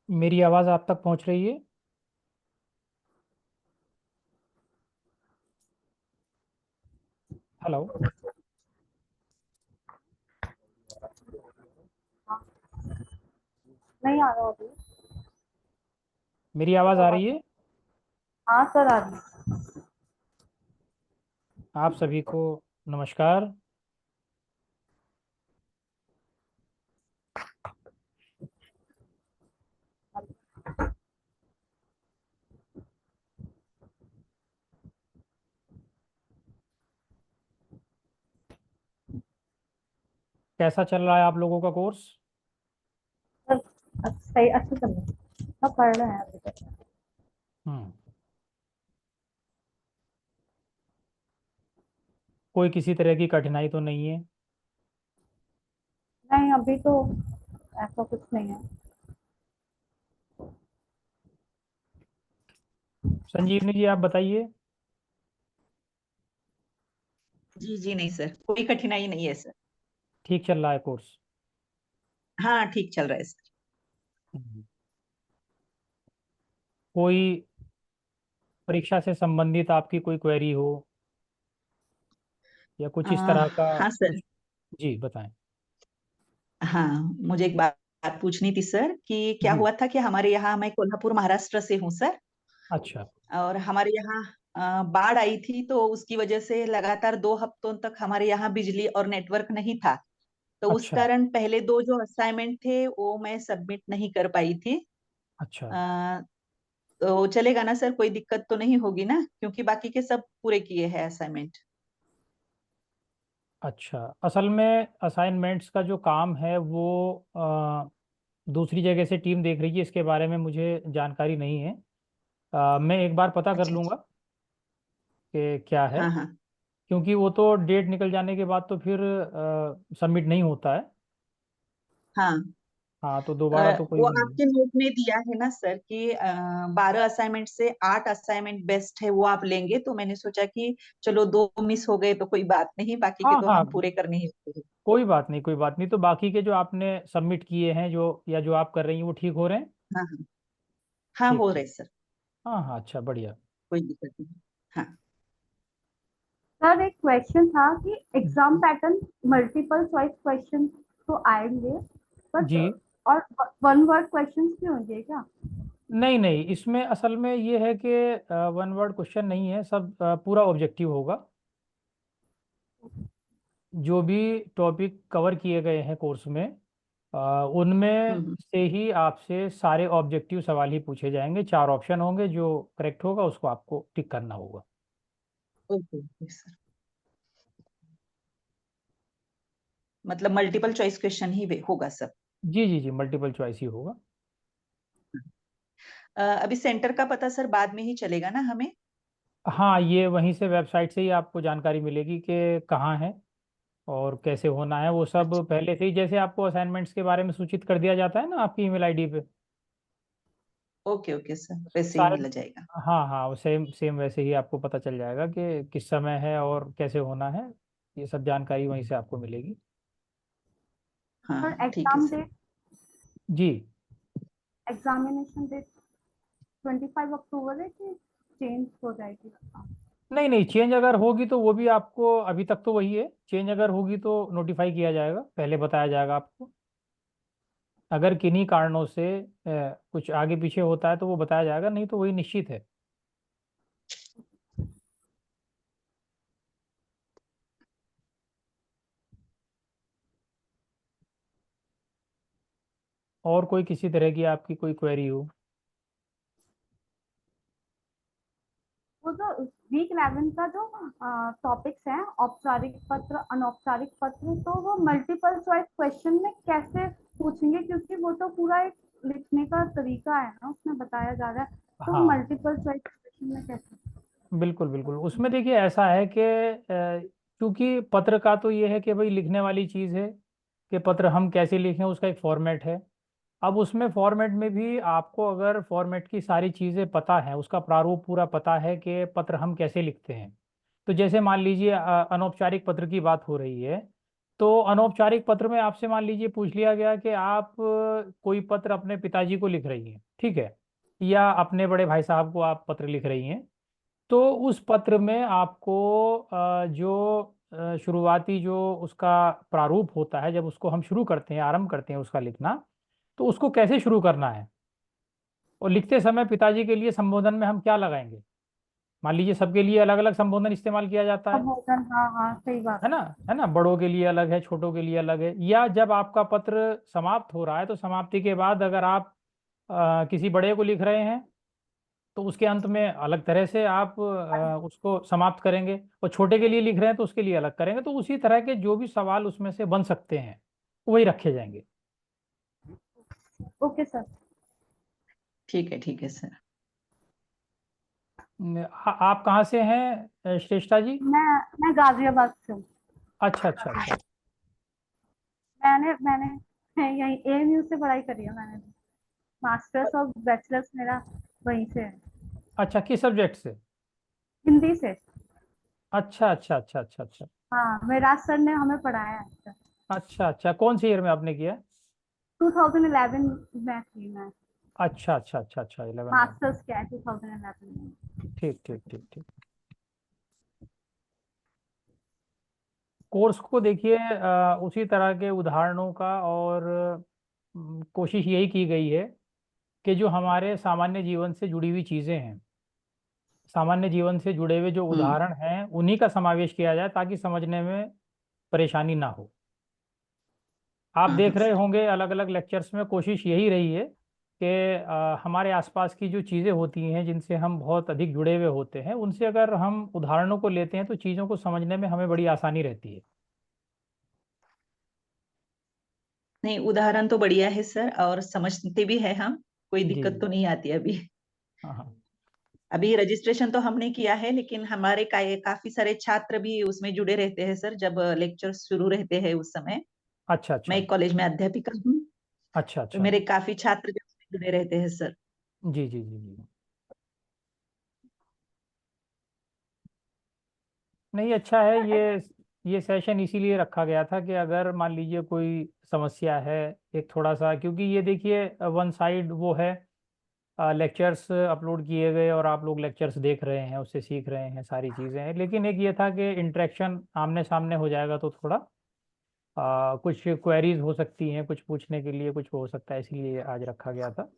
मेरी आवाज़ आप तक पहुंच रही है? हेलो। नहीं आ रहा अभी। मेरी आवाज़ आ रही है? हाँ सर, आ रही है। आप सभी को नमस्कार। कैसा चल रहा है आप लोगों का कोर्स? सर सही, अच्छे चल रहे हैं। सब पढ़ रहे हैं अभी तक। हम्म। कोई किसी तरह की कठिनाई तो नहीं है? नहीं, अभी तो ऐसा कुछ नहीं है। संजीवनी जी, आप बताइए। जी जी, नहीं सर, कोई कठिनाई नहीं है सर। ठीक चल रहा है कोर्स? हाँ, ठीक चल रहा है सर। हम्म। कोई परीक्षा से संबंधित आपकी कोई क्वेरी हो या कुछ इस तरह का हाँ सर। कुछ? जी बताएं। हाँ, मुझे एक बात पूछनी थी सर कि क्या जी। हुआ था कि हमारे यहाँ, मैं कोल्हापुर महाराष्ट्र से हूँ सर। अच्छा। और हमारे यहाँ बाढ़ आई थी, तो उसकी वजह से लगातार 2 हफ्तों तक हमारे यहाँ बिजली और नेटवर्क नहीं था। तो उस अच्छा। कारण पहले दो जो असाइनमेंट थे वो मैं सबमिट नहीं कर पाई थी। अच्छा। अ, तो चलेगा ना सर, कोई दिक्कत तो नहीं होगी ना, क्योंकि बाकी के सब पूरे किए हैं असाइनमेंट। अच्छा, असल में असाइनमेंट्स का जो काम है वो दूसरी जगह से टीम देख रही है, इसके बारे में मुझे जानकारी नहीं है। मैं एक बार पता कर अच्छा अच्छा। लूँगा कि क्या है। हाँ हाँ। क्योंकि वो तो डेट निकल जाने के बाद तो फिर सबमिट नहीं होता है। हाँ। हाँ, तो दोबारा तो कोई वो वो नहीं है। आपके नोट में दिया है ना सर कि 12 असाइनमेंट से 8 असाइनमेंट बेस्ट है, वो आप लेंगे, तो मैंने सोचा कि चलो 2 मिस हो गए तो कोई बात नहीं, बाकी के हाँ तो हाँ, हम पूरे करने ही होते हैं। कोई बात नहीं, कोई बात नहीं। तो बाकी के जो आपने सबमिट किए हैं, जो या जो आप कर रही हैं, वो ठीक हो रहे हैं? हाँ हाँ। हाँ, ठीक हो रहे ठीक। सर। हाँ हाँ, अच्छा, बढ़िया। कोई दिक्कत नहीं। हाँ। सर, एक क्वेश्चन था कि exam pattern multiple choice question तो आएंगे, बट जी। और वन वर्ड क्वेश्चंस भी होंगे क्या? नहीं नहीं, इसमें असल में ये है कि वन वर्ड क्वेश्चन नहीं है, सब पूरा ऑब्जेक्टिव होगा। जो भी टॉपिक कवर किए गए हैं कोर्स में, उनमें हम्म। से ही आपसे सारे ऑब्जेक्टिव सवाल ही पूछे जाएंगे। 4 ऑप्शन होंगे, जो करेक्ट होगा उसको आपको टिक करना होगा। Okay okay sir. मतलब मल्टीपल चॉइस क्वेश्चन ही होगा सर। जी जी जी, मल्टीपल चॉइस ही होगा। अभी सेंटर का पता सर बाद में ही चलेगा ना हमें? हाँ, ये वहीं से वेबसाइट से ही आपको जानकारी मिलेगी कि कहाँ है और कैसे होना है। वो सब अच्छा। पहले से ही, जैसे आपको असाइनमेंट्स के बारे में सूचित कर दिया जाता है ना आपकी ईमेल आईडी पे। ओके ओके सर, वैसे ही सारे। मिल जाएगा। हाँ हाँ, सेम सेम वैसे ही आपको पता चल जाएगा कि किस समय है और कैसे होना है। ये सब जानकारी वहीं से आपको मिलेगी। हाँ सर, ठीक है एग्जाम सर। डेट, जी। एग्जामिनेशन डेट 25 अक्टूबर है कि चेंज हो जाएगी? नहीं नहीं, चेंज अगर होगी तो वो भी आपको, अभी तक तो वही है। चेंज अगर होगी तो नोटिफाई किया जाएगा, पहले बताया जाएगा आपको। अगर किन्हीं कारणों से कुछ आगे पीछे होता है तो वो बताया जाएगा, नहीं तो वही निश्चित है। और कोई किसी तरह की आपकी कोई क्वेरी हो? वो जो वीक 11 का जो टॉपिक्स हैं, औपचारिक पत्र, अनौपचारिक पत्र, तो वो मल्टीपल चॉइस क्वेश्चन में कैसे पूछेंगे? क्योंकि वो तो पूरा एक लिखने का तरीका है ना, उसमें बताया जा रहा है, तो हाँ, मल्टीपल चॉइस क्वेश्चन में कैसे? बिल्कुल बिल्कुल। उसमें देखिए ऐसा है कि क्योंकि पत्र का तो ये है कि भाई लिखने वाली चीज़ है कि पत्र हम कैसे लिखें, उसका एक फॉर्मेट है। अब उसमें फॉर्मेट में भी आपको अगर फॉर्मेट की सारी चीज़ें पता है, उसका प्रारूप पूरा पता है कि पत्र हम कैसे लिखते हैं। तो जैसे मान लीजिए अनौपचारिक पत्र की बात हो रही है, तो अनौपचारिक पत्र में आपसे मान लीजिए पूछ लिया गया कि आप कोई पत्र अपने पिताजी को लिख रही हैं, ठीक है, या अपने बड़े भाई साहब को आप पत्र लिख रही हैं, तो उस पत्र में आपको जो शुरुआती जो उसका प्रारूप होता है, जब उसको हम शुरू करते हैं, आरंभ करते हैं उसका लिखना, तो उसको कैसे शुरू करना है, और लिखते समय पिताजी के लिए संबोधन में हम क्या लगाएंगे। मान लीजिए सबके लिए अलग अलग संबोधन इस्तेमाल किया जाता है संबोधन, हाँ हाँ सही बात। है ना, है ना, बड़ों के लिए अलग है, छोटों के लिए अलग है। या जब आपका पत्र समाप्त हो रहा है तो समाप्ति के बाद अगर आप किसी बड़े को लिख रहे हैं तो उसके अंत में अलग तरह से आप उसको समाप्त करेंगे, और छोटे के लिए लिख रहे हैं तो उसके लिए अलग करेंगे। तो उसी तरह के जो भी सवाल उसमें से बन सकते हैं वही रखे जाएंगे। Okay sir. ठीक है सर। आप कहाँ से हैं श्रेष्ठा जी? मैं गाजियाबाद से हूँ। अच्छा अच्छा अच्छा। मैंने मैंने यही एएमयू से पढ़ाई करी है मैंने। मास्टर्स और बैचलर्स मेरा वहीं से है, अच्छा, किस सब्जेक्ट से? हिंदी से। अच्छा अच्छा अच्छा अच्छा अच्छा। हाँ, मेराज सर ने हमें पढ़ाया है। अच्छा अच्छा, कौन से ईयर में आपने किया? 2011 में थी मैं। अच्छा अच्छा अच्छा अच्छा, 11 में। मास्टर्स किया है 2011 में। ठीक ठीक ठीक ठीक। कोर्स को देखिए उसी तरह के उदाहरणों का, और कोशिश यही की गई है कि जो हमारे सामान्य जीवन से जुड़ी हुई चीज़ें हैं, सामान्य जीवन से जुड़े हुए जो हम्म उदाहरण हैं, उन्हीं का समावेश किया जाए ताकि समझने में परेशानी ना हो। आप हाँ देख हाँ रहे सर। होंगे अलग अलग लेक्चर्स में कोशिश यही रही है कि हमारे आसपास की जो चीज़ें होती हैं जिनसे हम बहुत अधिक जुड़े हुए होते हैं, उनसे अगर हम उदाहरणों को लेते हैं तो चीज़ों को समझने में हमें बड़ी आसानी रहती है। नहीं, उदाहरण तो बढ़िया है सर, और समझते भी है हम, कोई जी दिक्कत जी। तो नहीं आती अभी। हाँ हाँ। अभी रजिस्ट्रेशन तो हमने किया है, लेकिन हमारे काफी सारे छात्र भी उसमें जुड़े रहते हैं सर, जब लेक्चर शुरू रहते हैं उस समय। अच्छा मैं अच्छा एक कॉलेज में अध्यापिका हूँ, अच्छा तो अच्छा। मेरे काफी छात्र भी उसमें जुड़े रहते हैं सर। जी जी जी जी। नहीं, अच्छा है ये सेशन इसीलिए रखा गया था कि अगर मान लीजिए कोई समस्या है, एक थोड़ा सा, क्योंकि ये देखिए वन साइड वो है, लेक्चर्स अपलोड किए गए और आप लोग लेक्चर्स देख रहे हैं, उससे सीख रहे हैं, सारी चीज़ें हैं, लेकिन एक ये था कि इंटरेक्शन आमने सामने हो जाएगा तो थोड़ा कुछ क्वेरीज हो सकती हैं, कुछ पूछने के लिए कुछ हो सकता है, इसलिए आज रखा गया था।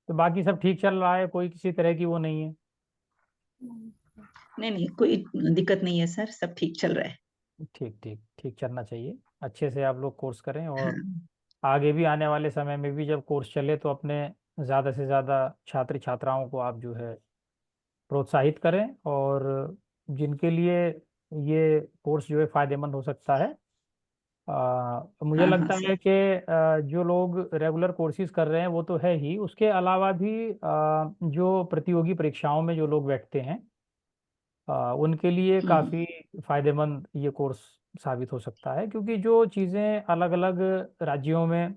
तो बाकी सब ठीक चल रहा है, कोई किसी तरह की वो नहीं है? नहीं नहीं, कोई दिक्कत नहीं है सर, सब ठीक चल रहा है। ठीक ठीक ठीक चलना चाहिए। अच्छे से आप लोग कोर्स करें, और हाँ आगे भी आने वाले समय में भी जब कोर्स चले तो अपने ज़्यादा से ज़्यादा छात्र छात्राओं को आप जो है प्रोत्साहित करें, और जिनके लिए ये कोर्स जो है फ़ायदेमंद हो सकता है। मुझे हाँ हाँ लगता है सर। कि जो लोग रेगुलर कोर्सेज कर रहे हैं वो तो है ही, उसके अलावा भी जो प्रतियोगी परीक्षाओं में जो लोग बैठते हैं उनके लिए हम्म काफ़ी फायदेमंद ये कोर्स साबित हो सकता है, क्योंकि जो चीज़ें अलग अलग राज्यों में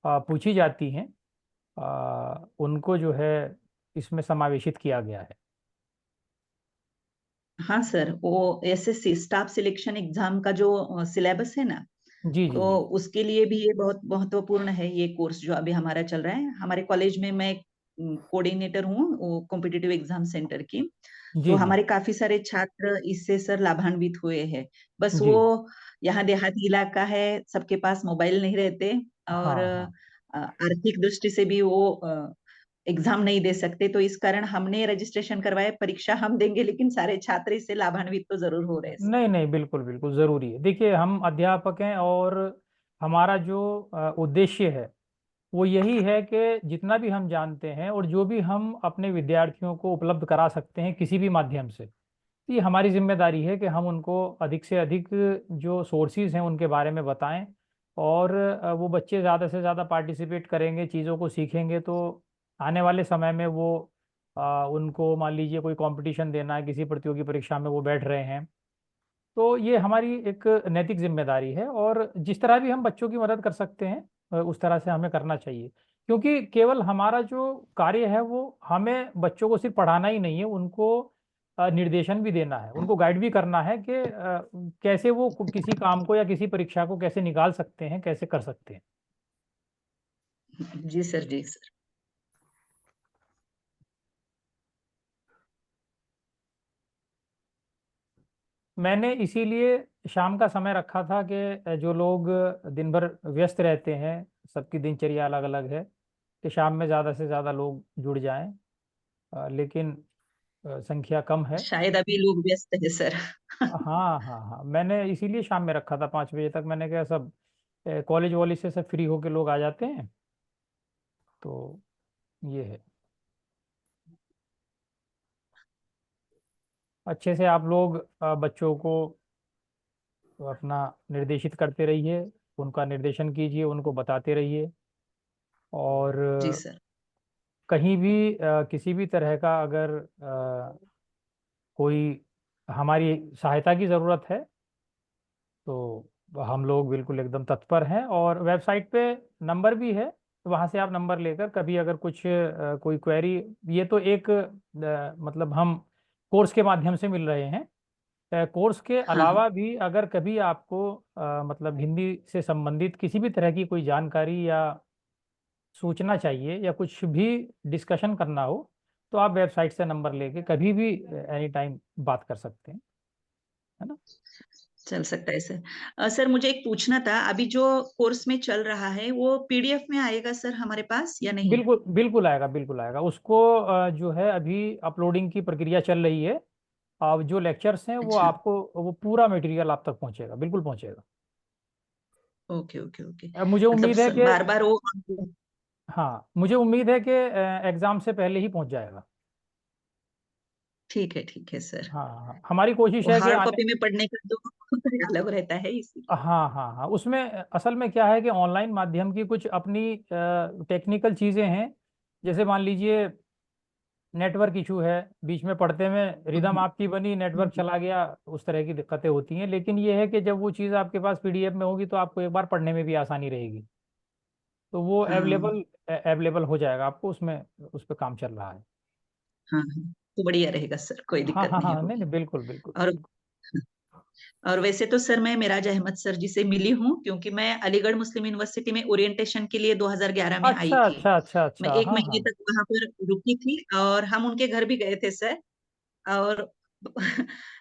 पूछी जाती हैं उनको जो है इसमें समावेशित किया गया है। हाँ सर, वो एसएससी स्टाफ सिलेक्शन एग्जाम का जो सिलेबस है ना, जी जी तो जी उसके लिए भी ये बहुत महत्वपूर्ण है, ये कोर्स जो अभी हमारा चल रहा है हमारे कॉलेज में। मैं कोऑर्डिनेटर हूँ वो कॉम्पिटिटिव एग्जाम सेंटर की। तो जी जी हमारे काफी सारे छात्र इससे सर लाभान्वित हुए हैं। बस जी। वो यहाँ देहाती इलाका है, सबके पास मोबाइल नहीं रहते, और हाँ हाँ। आर्थिक दृष्टि से भी वो एग्जाम नहीं दे सकते, तो इस कारण हमने रजिस्ट्रेशन करवाया। परीक्षा हम देंगे, लेकिन सारे छात्र इससे लाभान्वित तो जरूर हो रहे हैं सर। नहीं नहीं, बिल्कुल बिल्कुल ज़रूरी है। देखिए हम अध्यापक हैं, और हमारा जो उद्देश्य है वो यही है कि जितना भी हम जानते हैं और जो भी हम अपने विद्यार्थियों को उपलब्ध करा सकते हैं किसी भी माध्यम से, तो ये हमारी जिम्मेदारी है कि हम उनको अधिक से अधिक जो सोर्सेज हैं उनके बारे में बताएं, और वो बच्चे ज़्यादा से ज़्यादा पार्टिसिपेट करेंगे, चीज़ों को सीखेंगे, तो आने वाले समय में वो उनको मान लीजिए कोई कंपटीशन देना है, किसी प्रतियोगी परीक्षा में वो बैठ रहे हैं, तो ये हमारी एक नैतिक जिम्मेदारी है। और जिस तरह भी हम बच्चों की मदद कर सकते हैं उस तरह से हमें करना चाहिए, क्योंकि केवल हमारा जो कार्य है वो हमें बच्चों को सिर्फ पढ़ाना ही नहीं है, उनको निर्देशन भी देना है, उनको गाइड भी करना है कि कैसे वो किसी काम को या किसी परीक्षा को कैसे निकाल सकते हैं, कैसे कर सकते हैं। जी सर, जी सर। मैंने इसीलिए शाम का समय रखा था कि जो लोग दिन भर व्यस्त रहते हैं, सबकी दिनचर्या अलग अलग है, कि शाम में ज़्यादा से ज़्यादा लोग जुड़ जाएं, लेकिन संख्या कम है। शायद अभी लोग व्यस्त है सर। हाँ हाँ हाँ, मैंने इसीलिए शाम में रखा था 5 बजे तक। मैंने कहा सब कॉलेज वॉलेज से सब फ्री होके लोग आ जाते हैं, तो ये है। अच्छे से आप लोग बच्चों को अपना निर्देशित करते रहिए, उनका निर्देशन कीजिए, उनको बताते रहिए, और जी सर। कहीं भी किसी भी तरह का अगर कोई हमारी सहायता की ज़रूरत है तो हम लोग बिल्कुल एकदम तत्पर हैं, और वेबसाइट पे नंबर भी है, वहाँ से आप नंबर लेकर कभी अगर कुछ कोई क्वेरी, ये तो एक मतलब हम कोर्स के माध्यम से मिल रहे हैं, कोर्स के हाँ हाँ। अलावा भी अगर कभी आपको मतलब हिंदी से संबंधित किसी भी तरह की कोई जानकारी या सूचना चाहिए या कुछ भी डिस्कशन करना हो, तो आप वेबसाइट से नंबर लेके कभी भी एनी टाइम बात कर सकते हैं, है ना। चल सकता है सर। सर मुझे एक पूछना था, अभी जो कोर्स में चल रहा है वो पीडीएफ में आएगा सर हमारे पास या नहीं? बिल्कुल बिल्कुल आएगा, बिल्कुल आएगा। उसको जो है अभी अपलोडिंग की प्रक्रिया चल रही है। अब जो लेक्चर्स हैं वो अच्छा। आपको, वो पूरा मटेरियल आप तक पहुंचेगा, बिल्कुल पहुंचेगा। Okay okay okay. अब मुझे मतलब उम्मीद है कि, बार बार वो हाँ मुझे उम्मीद है कि एग्ज़ाम से पहले ही पहुंच जाएगा। ठीक है सर। हाँ हाँ, हमारी कोशिश वो है कि हार्ड आने, कॉपी में पढ़ने का तो अलग रहता है इसीलिए। हाँ हाँ हाँ, उसमें असल में क्या है कि ऑनलाइन माध्यम की कुछ अपनी टेक्निकल चीज़ें हैं। जैसे मान लीजिए नेटवर्क इशू है, बीच में पढ़ते में रिदम हम्म, आपकी बनी, नेटवर्क हम्म, चला गया, उस तरह की दिक्कतें होती हैं। लेकिन ये है कि जब वो चीज़ आपके पास पीडीएफ में होगी तो आपको एक बार पढ़ने में भी आसानी रहेगी, तो वो हाँ अवेलेबल हो जाएगा आपको उसमें, उस पर काम चल रहा है। हाँ हाँ। तो बढ़िया रहेगा सर, कोई हाँ दिक्कत हाँ नहीं हाँ, नहीं होगी। नहीं, बिल्कुल बिल्कुल और बिल्कुल। वैसे तो सर मैं मिराज अहमद सर जी से मिली हूँ, क्योंकि मैं अलीगढ़ मुस्लिम यूनिवर्सिटी में ओरिएंटेशन के लिए 2011 में आई अच्छा थी। अच्छा अच्छा मैं अच्छा, एक हाँ महीने हाँ। तक वहां पर रुकी थी और हम उनके घर भी गए थे सर। और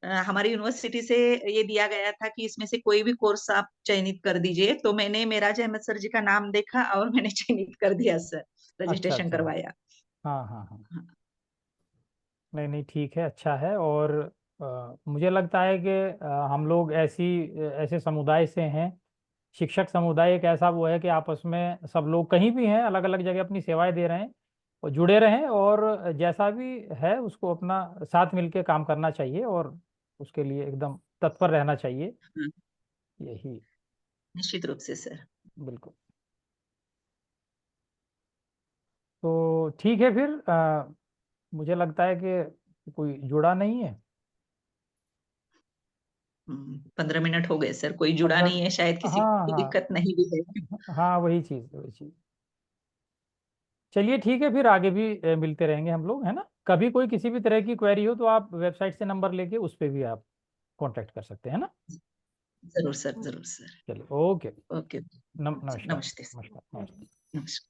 हमारी यूनिवर्सिटी से ये दिया गया था कि इसमें से कोई भी कोर्स आप चयनित कर दीजिए, तो मैंने मिराज अहमद सर जी का नाम देखा और मैंने चयनित कर दिया सर, अच्छा रजिस्ट्रेशन अच्छा, करवाया। हाँ हाँ हाँ, हाँ नहीं नहीं, ठीक है, अच्छा है। और मुझे लगता है कि हम लोग ऐसे समुदाय से हैं। शिक्षक समुदाय एक ऐसा वो है कि आपस में सब लोग कहीं भी हैं, अलग अलग जगह अपनी सेवाएं दे रहे हैं, और जुड़े रहें, और जैसा भी है उसको अपना साथ मिलके काम करना चाहिए, और उसके लिए एकदम तत्पर रहना चाहिए, हाँ, यही। निश्चित रूप से सर। बिल्कुल। तो ठीक है फिर, मुझे लगता है कि कोई जुड़ा नहीं है। 15 मिनट हो गए सर, कोई जुड़ा 15, नहीं है, शायद किसी को हाँ कोई हाँ दिक्कत नहीं भी है। हाँ, वही चीज़ वही चीज़। चलिए ठीक है, फिर आगे भी मिलते रहेंगे हम लोग, है ना। कभी कोई किसी भी तरह की क्वेरी हो तो आप वेबसाइट से नंबर लेके उस पर भी आप कांटेक्ट कर सकते हैं, है ना। जरूर सर, जरूर सर। चलिए, ओके। ओके। नमस्कार नमस्ते सर। नमस्कार नमस्कार। नमस्कार।